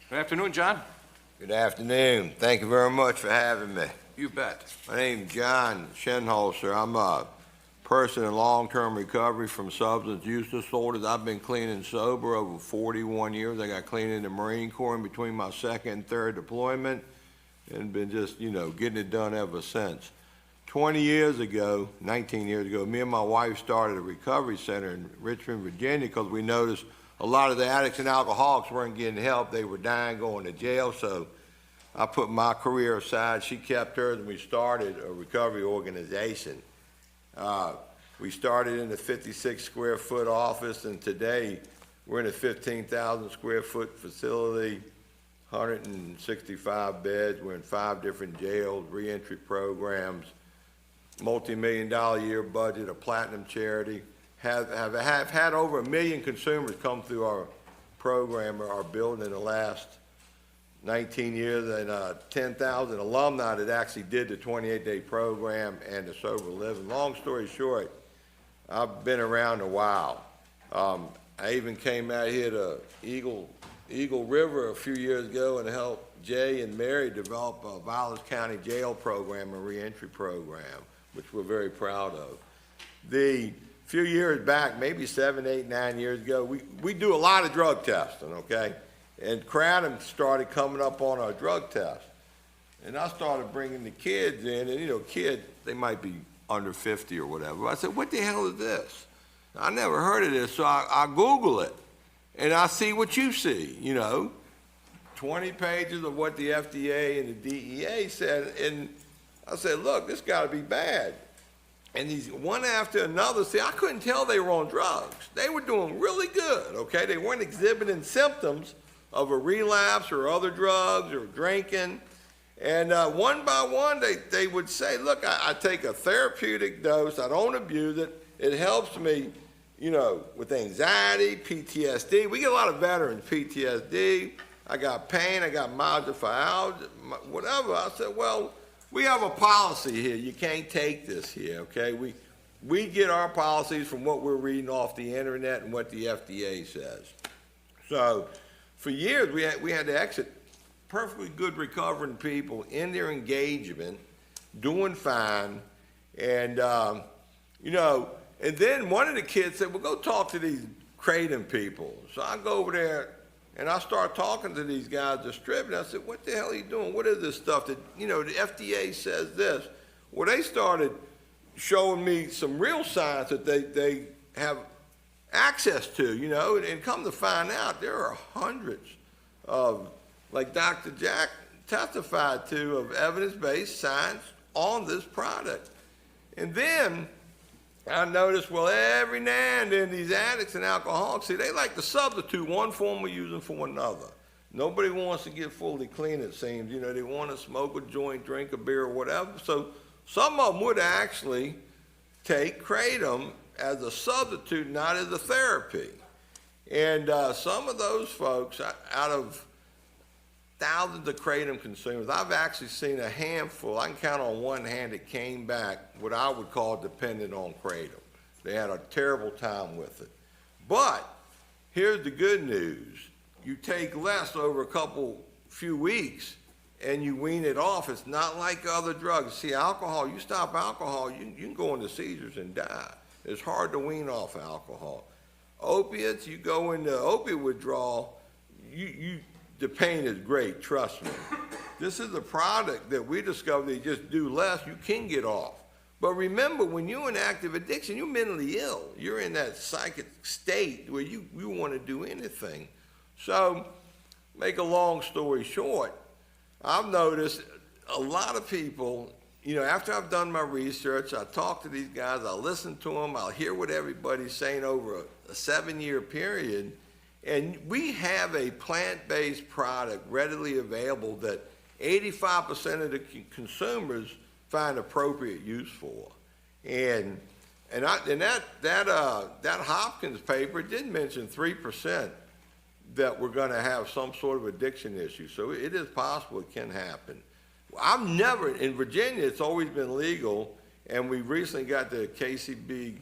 Good afternoon, John. Good afternoon. Thank you very much for having me. You bet. My name's John Shinholser. I'm a person in long-term recovery from substance use disorders. I've been clean and sober over 41 years. I got clean in the Marine Corps in between my second and third deployment and been just, getting it done ever since. 20 years ago, 19 years ago, me and my wife started a recovery center in Richmond, Virginia, because we noticed a lot of the addicts and alcoholics weren't getting help. They were dying, going to jail. So I put my career aside. She kept hers, and we started a recovery organization. We started in a 56 square foot office, and today we're in a 15,000 square foot facility, 165 beds. We're in 5 different jails, reentry programs, multi-million-dollar a year budget, a platinum charity. Have had over 1 million consumers come through our program or our building in the last 19 years, and 10,000 alumni that actually did the 28-day program and the sober living. Long story short, I've been around a while. I even came out here to Eagle River a few years ago and helped Jay and Mary develop a Violence County jail program, a reentry program, which we're very proud of. The few years back, maybe 7, 8, 9 years ago, we do a lot of drug testing, okay? And Kratom started coming up on our drug test. And I started bringing the kids in, and kids, they might be under 50 or whatever. I said, what the hell is this? I never heard of this, so I Google it. And I see what you see, 20 pages of what the FDA and the DEA said. And I said, look, this got to be bad. And these one after another, see, I couldn't tell they were on drugs. They were doing really good, okay? They weren't exhibiting symptoms of a relapse or other drugs or drinking. And one by one, they would say, look, I take a therapeutic dose. I don't abuse it. It helps me, with anxiety, PTSD. We get a lot of veterans, PTSD. I got pain. I got myalgia, whatever. I said, well, we have a policy here. You can't take this here, okay? We get our policies from what we're reading off the internet and what the FDA says. So for years, we had to exit perfectly good recovering people in their engagement, doing fine. And, and then one of the kids said, well, go talk to these Kratom people. So I go over there, and I start talking to these guys distributing. I said, what the hell are you doing? What is this stuff that, the FDA says this? Well, they started showing me some real science that they have access to, and come to find out there are hundreds of, like Dr. Jack testified to, of evidence-based science on this product. And then I noticed, well, every now and then these addicts and alcoholics, see, they like to substitute one form of using for another. Nobody wants to get fully clean, it seems. They want to smoke a joint, drink a beer, or whatever. So some of them would actually take Kratom as a substitute, not as a therapy. And some of those folks, out of thousands of Kratom consumers, I've actually seen a handful, I can count on one hand, that came back what I would call dependent on Kratom. They had a terrible time with it. But here's the good news. You take less over a few weeks and you wean it off. It's not like other drugs. See, alcohol, you stop alcohol, you can go into seizures and die. It's hard to wean off alcohol. Opiates, you go into opiate withdrawal, the pain is great, trust me. This is a product that we discovered that you just do less, you can get off. But remember, when you're in active addiction, you're mentally ill. You're in that psychic state where you want to do anything. So, make a long story short, I've noticed a lot of people, after I've done my research, I talk to these guys, I listen to them, I'll hear what everybody's saying over a 7-year period. And we have a plant-based product readily available that 85% of the consumers find appropriate use for. And that Hopkins paper did mention 3% that we're going to have some sort of addiction issue. So it is possible it can happen. In Virginia, it's always been legal, and we recently got the KCB,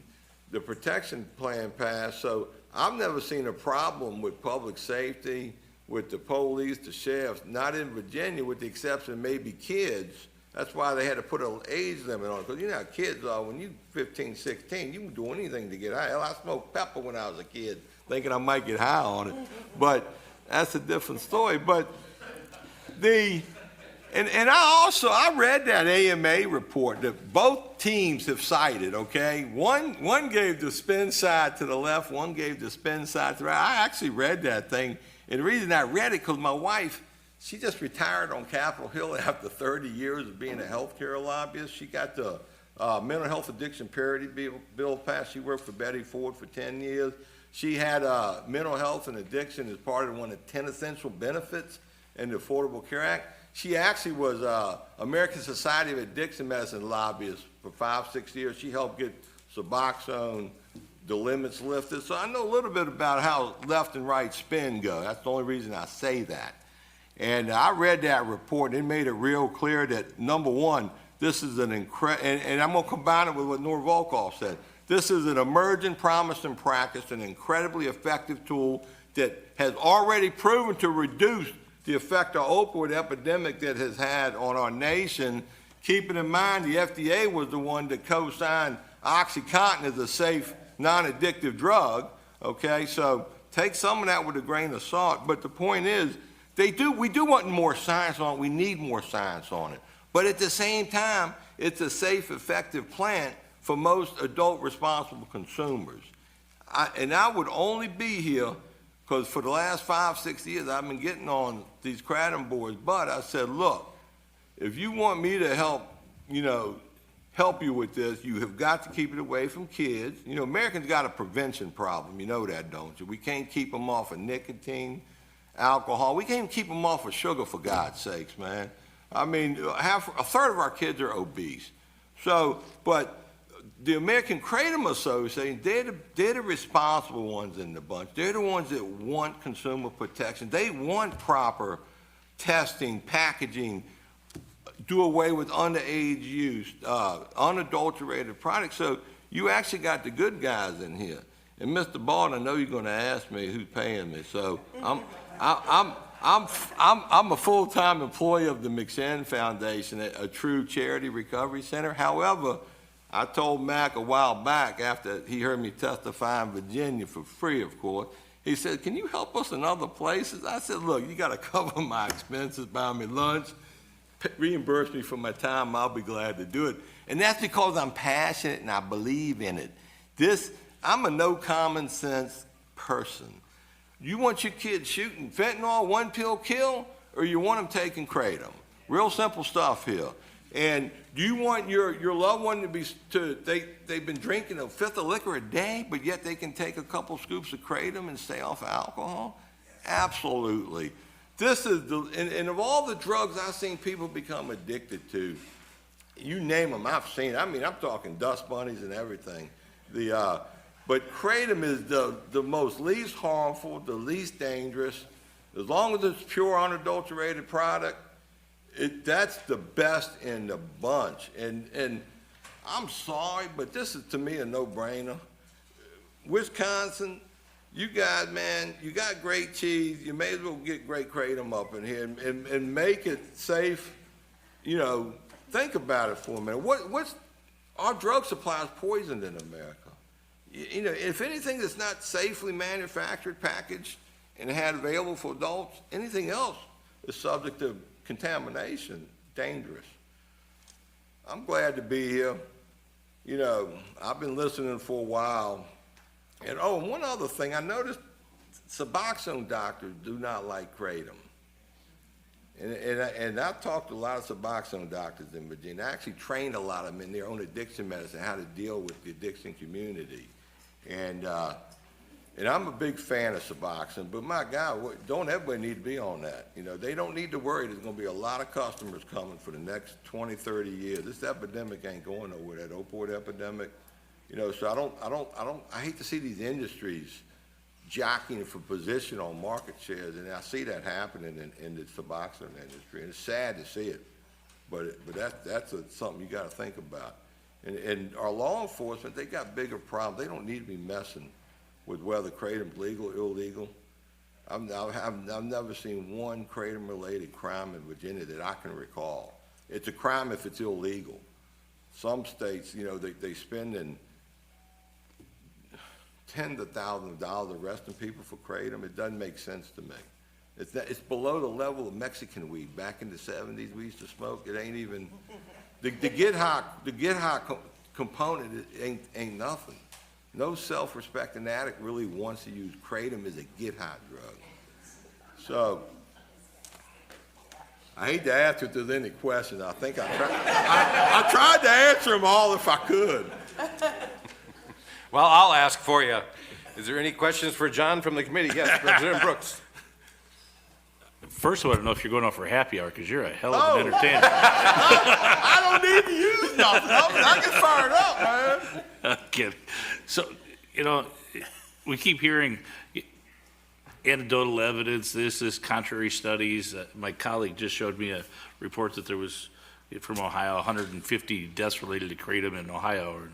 the protection plan passed. So I've never seen a problem with public safety, with the police, the sheriffs, not in Virginia, with the exception of maybe kids. That's why they had to put an age limit on it, because you know how kids are. When you 15, 16, you can do anything to get high. Hell, I smoked pepper when I was a kid, thinking I might get high on it. But that's a different story. But and I read that AMA report that both teams have cited, okay? One gave the spin side to the left, one gave the spin side to the right. I actually read that thing, and the reason I read it, because my wife, she just retired on Capitol Hill after 30 years of being a healthcare lobbyist. She got the mental health addiction parity bill passed. She worked for Betty Ford for 10 years. She had mental health and addiction as part of one of the 10 essential benefits in the Affordable Care Act. She actually was American Society of Addiction Medicine lobbyist for 5-6 years. She helped get Suboxone, the limits lifted. So I know a little bit about how left and right spin go. That's the only reason I say that. And I read that report, and it made it real clear that, number one, this is an and I'm going to combine it with what Nora Volkoff said. This is an emerging, promising practice, an incredibly effective tool that has already proven to reduce the effect of opioid epidemic that has had on our nation. Keeping in mind the FDA was the one that co-signed OxyContin as a safe, non-addictive drug, okay? So take some of that with a grain of salt. But the point is, we do want more science on it. We need more science on it. But at the same time, it's a safe, effective plant for most adult responsible consumers. And I would only be here because for the last 5-6 years, I've been getting on these Kratom boys, but I said, look, if you want me to help you with this, you have got to keep it away from kids. You know, Americans got a prevention problem. You know that, don't you? We can't keep them off of nicotine, alcohol. We can't even keep them off of sugar, for God's sakes, man. I mean, a third of our kids are obese. So, but the American Kratom Association, they're the responsible ones in the bunch. They're the ones that want consumer protection. They want proper testing, packaging, do away with underage use, unadulterated products. So you actually got the good guys in here. And Mr. Baldwin, I know you're going to ask me who's paying me. So I'm a full-time employee of the McShin Foundation, a true charity recovery center. However, I told Mac a while back, after he heard me testify in Virginia for free, of course, he said, can you help us in other places? I said, look, you got to cover my expenses, buy me lunch, reimburse me for my time, I'll be glad to do it. And that's because I'm passionate and I believe in it. I'm a no common sense person. You want your kids shooting fentanyl, one pill kill, or you want them taking Kratom? Real simple stuff here. And do you want your loved one they've been drinking a fifth of liquor a day, but yet they can take a couple scoops of Kratom and stay off of alcohol? Absolutely. This is and of all the drugs I've seen people become addicted to, you name them, I've seen. I mean, I'm talking dust bunnies and everything. But Kratom is the most least harmful, the least dangerous. As long as it's pure, unadulterated product, that's the best in the bunch. And I'm sorry, but this is, to me, a no-brainer. Wisconsin, you guys, man, you got great cheese. You may as well get great Kratom up in here and make it safe. You know, think about it for a minute. Our drug supply is poisoned in America. You know, if anything that's not safely manufactured, packaged, and had available for adults, anything else is subject to contamination, dangerous. I'm glad to be here. You know, I've been listening for a while. And one other thing, I noticed Suboxone doctors do not like Kratom. And I've talked to a lot of Suboxone doctors in Virginia. I actually trained a lot of them in their own addiction medicine, how to deal with the addiction community. And I'm a big fan of Suboxone, but my God, don't everybody need to be on that? You know, they don't need to worry. There's going to be a lot of customers coming for the next 20, 30 years. This epidemic ain't going nowhere, that opioid epidemic. You know, so I hate to see these industries jockeying for position on market shares, and I see that happening in the Suboxone industry, and it's sad to see it, but that's something you got to think about. And our law enforcement, they got bigger problems. They don't need to be messing with whether Kratom's legal, illegal. I've never seen one kratom-related crime in Virginia that I can recall. It's a crime if it's illegal. Some states, you know, they spending tens of thousands of dollars arresting people for kratom. It doesn't make sense to me. It's below the level of Mexican weed. Back in the 70s, we used to smoke. It ain't even the get high component ain't nothing. No self-respecting addict really wants to use kratom as a get high drug. So I hate to ask if there's any questions. I think I tried to answer them all if I could. Well, I'll ask for you. Is there any questions for John from the committee? Yes, Representative Brooks. First, I want to know if you're going out for happy hour, because you're a hell of an entertainer. I don't need to use nothing. I get fired up, man. I'm kidding. So, you know, we keep hearing anecdotal evidence, this contrary studies. My colleague just showed me a report that there was, from Ohio, 150 deaths related to kratom in Ohio, or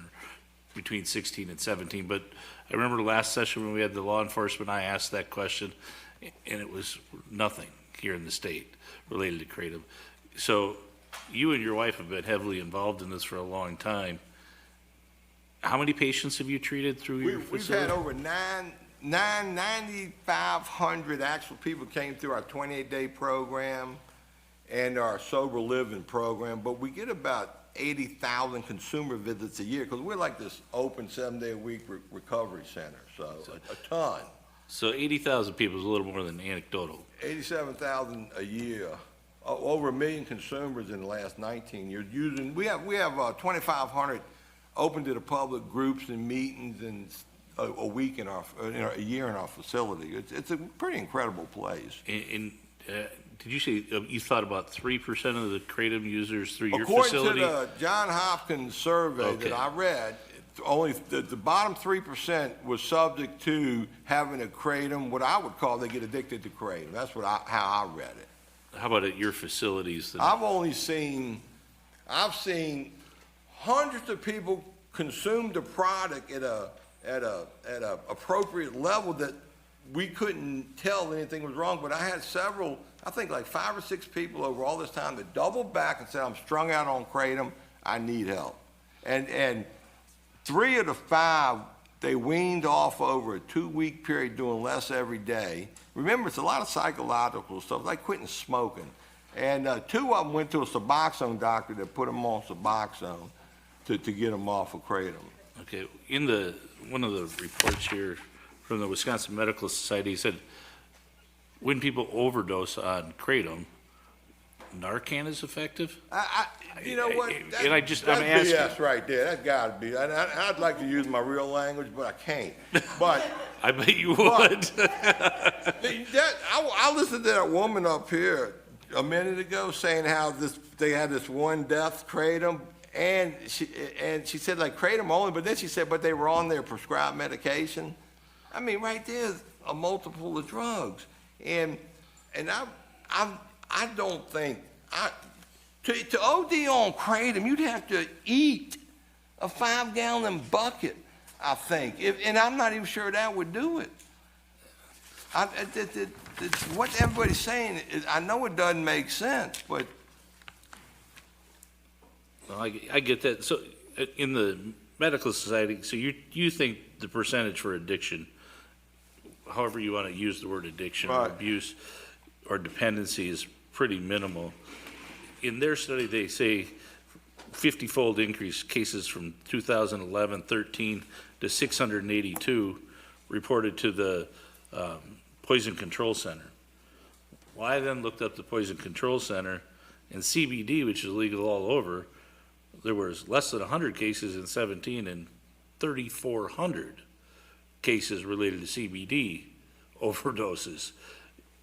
between 16 and 17. But I remember the last session when we had the law enforcement, I asked that question, and it was nothing here in the state related to kratom. So you and your wife have been heavily involved in this for a long time. How many patients have you treated through your facility? We've had over 9,500 actual people came through our 28-day program and our sober living program, but we get about 80,000 consumer visits a year because we're like this open 7-day-a-week recovery center, so a ton. So 80,000 people is a little more than anecdotal. 87,000 a year, over 1 million consumers in the last 19 years using. We have 2,500 open to the public groups and meetings and a week in a year in our facility. It's a pretty incredible place. Did you say you thought about 3% of the kratom users through your facility? According to the John Hopkins survey that I read, only the bottom 3% was subject to having a kratom, what I would call they get addicted to kratom. That's how I read it. How about at your facilities? I've seen hundreds of people consume the product at a appropriate level that we couldn't tell anything was wrong. But I had several, I think like 5 or 6 people over all this time that doubled back and said, I'm strung out on kratom, I need help. And 3 of the 5, they weaned off over a 2-week period, doing less every day. Remember, it's a lot of psychological stuff, like quitting smoking. And 2 of them went to a Suboxone doctor that put them on Suboxone to get them off of kratom. Okay, in one of the reports here from the Wisconsin Medical Society said when people overdose on kratom, Narcan is effective? You know what? I'm asking. BS right there. That's got to be. I'd like to use my real language, but I can't. But I bet you would. I listened to that woman up here a minute ago saying how they had this one death kratom, and she said like kratom only, but then she said but they were on their prescribed medication. I mean, right there's a multiple of drugs, and I don't think to OD on kratom you'd have to eat a 5-gallon bucket, I think, and I'm not even sure that would do it. What everybody's saying, I know it doesn't make sense, but. Well, I get that. So in the medical society, so you think the percentage for addiction, however you want to use the word addiction, right, or abuse or dependency, is pretty minimal. In their study, they say 50-fold increase cases from 2011-13 to 682 reported to the Poison Control Center. Well, I then looked up the Poison Control Center, and CBD, which is legal all over, there was less than 100 cases in 17 and 3,400 cases related to CBD overdoses.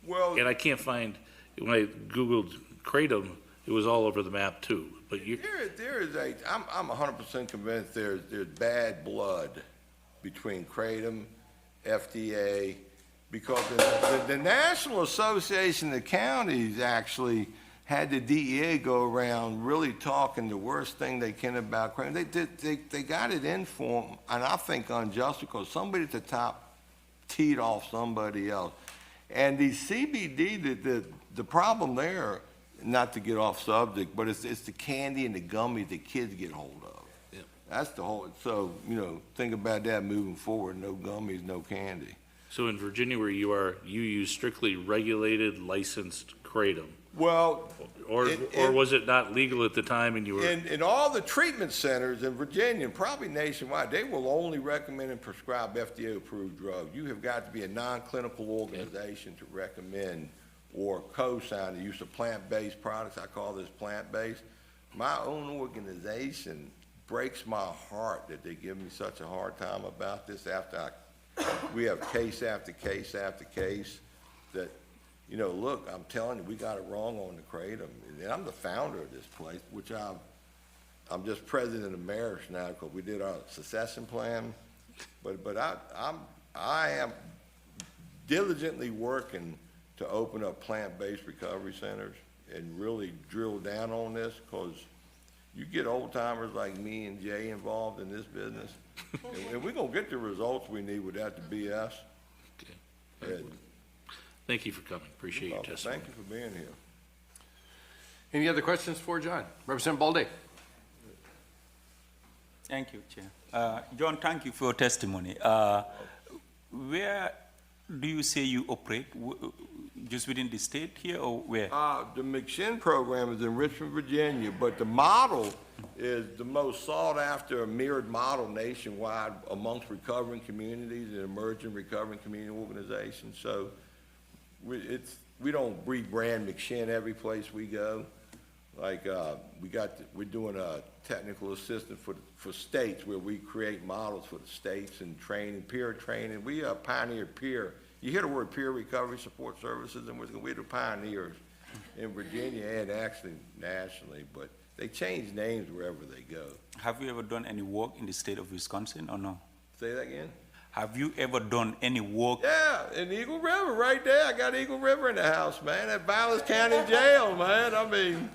Well, and I can't find, when I Googled kratom, it was all over the map too. But I'm 100% convinced there's bad blood between kratom, FDA, because the National Association of Counties actually had the DEA go around really talking the worst thing they can about kratom. They got it in for them, and I think unjust, because somebody at the top teed off somebody else. And the CBD, the problem there, not to get off subject, but it's the candy and the gummies that kids get hold of. Yep. That's the whole, so, think about that moving forward, no gummies, no candy. So in Virginia where you are, you use strictly regulated, licensed kratom? Well, Or was it not legal at the time and you were? in all the treatment centers in Virginia, and probably nationwide, they will only recommend and prescribe FDA-approved drugs. You have got to be a non-clinical organization to recommend or co-sign the use of plant-based products. I call this plant-based. My own organization breaks my heart that they give me such a hard time about this after we have case after case after case that, look, I'm telling you, we got it wrong on the kratom. And I'm the founder of this place, which I'm just president of Emeritus now because we did our succession plan. But I am diligently working to open up plant-based recovery centers and really drill down on this because you get old-timers like me and Jay involved in this business, and we're going to get the results we need without the BS. Okay. And Thank you for coming. Appreciate your testimony. thank you for being here. Any other questions for John? Representative Balde? Thank you, Chair. John, thank you for your testimony. Where do you say you operate? Just within the state here or where? The McShin program is in Richmond, Virginia, but the model is the most sought-after mirrored model nationwide amongst recovering communities and emerging recovering community organizations. So we don't rebrand McShin every place we go. Like we're doing a technical assistant for states where we create models for the states and training, peer training. We pioneered peer. You hear the word peer recovery support services, and we're the pioneers in Virginia and actually nationally, but they change names wherever they go. Have you ever done any work in the state of Wisconsin or no? Say that again? Have you ever done any work? Yeah, in Eagle River, right there. I got Eagle River in the house, man, at Vilas County Jail, man. I mean,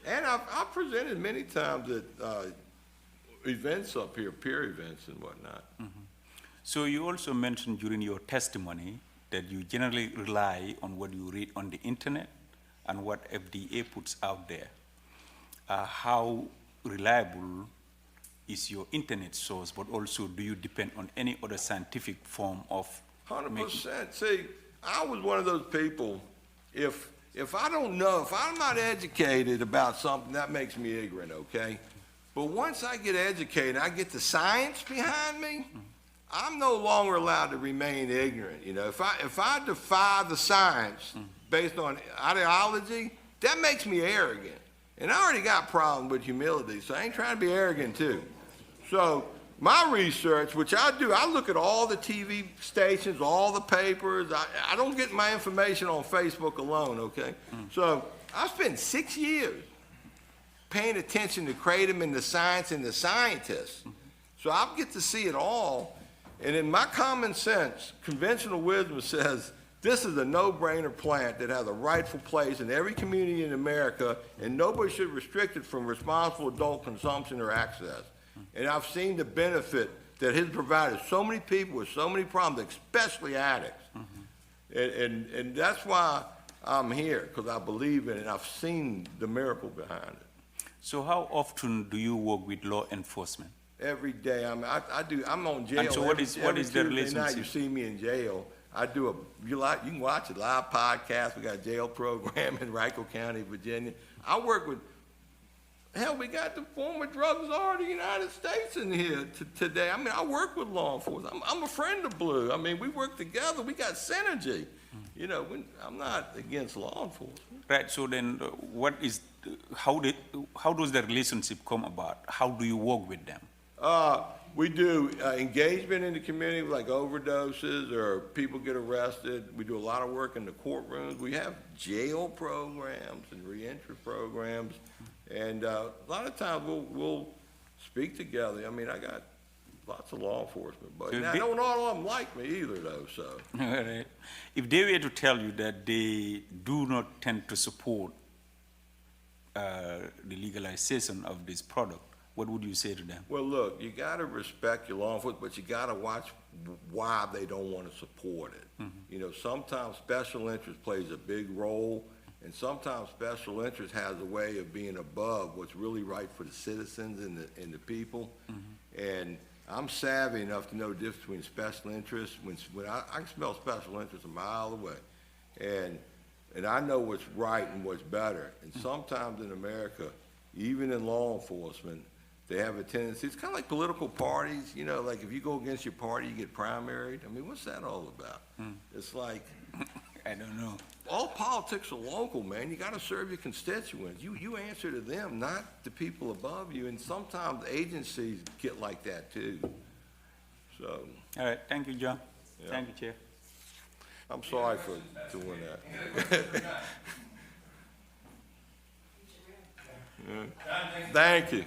and I've presented many times at events up here, peer events and whatnot. Mm-hmm. So you also mentioned during your testimony that you generally rely on what you read on the internet and what FDA puts out there. How reliable is your internet source, but also do you depend on any other scientific form of 100%. See, I was one of those people, if I don't know, if I'm not educated about something, that makes me ignorant, okay? But once I get educated, I get the science behind me, I'm no longer allowed to remain ignorant. If I defy the science based on ideology, that makes me arrogant. And I already got problems with humility, so I ain't trying to be arrogant too. So my research, which I do, I look at all the TV stations, all the papers. I don't get my information on Facebook alone, okay? So I spent 6 years paying attention to kratom and the science and the scientists. So I get to see it all. And in my common sense, conventional wisdom says this is a no-brainer plant that has a rightful place in every community in America, and nobody should restrict it from responsible adult consumption or access. And I've seen the benefit that has provided so many people with so many problems, especially addicts. And that's why I'm here, because I believe in it, and I've seen the miracle behind it. So how often do you work with law enforcement? Every day. I do. I'm on jail. And so what is every the Tuesday night relationship? you see me in jail. I do you can watch it, live podcast. We got a jail program in Rico County, Virginia. I work with, hell, we got the former drug czar of the United States in here today. I mean, I work with law enforcement. I'm a friend of Blue. I mean, we work together. We got synergy. I'm not against law enforcement. Right, so then how does the relationship come about? How do you work with them? We do engagement in the community, like overdoses or people get arrested. We do a lot of work in the courtrooms. We have jail programs and reentry programs. And a lot of times we'll speak together. I mean, I got lots of law enforcement, but So now, they- not all of them like me either, though, so. Right. If they were to tell you that they do not tend to support the legalization of this product, what would you say to them? Well, look, you got to respect your law enforcement, but you got to watch why they don't want to support it. You know, sometimes special interest plays a big role, and sometimes special interest has a way of being above what's really right for the citizens and the people. And I'm savvy enough to know the difference between special interest, when I can smell special interest a mile away. And I know what's right and what's better. And sometimes in America, even in law enforcement, they have a tendency, it's kind of like political parties, you know, like if you go against your party, you get primaried. I mean, what's that all about? It's like, I don't know. all politics are local, man. You gotta serve your constituents. You answer to them, not the people above you. And sometimes agencies get like that too. So, All right, thank you, John. Yeah. Thank you, Chair. I'm sorry for doing that. Yeah. Thank you.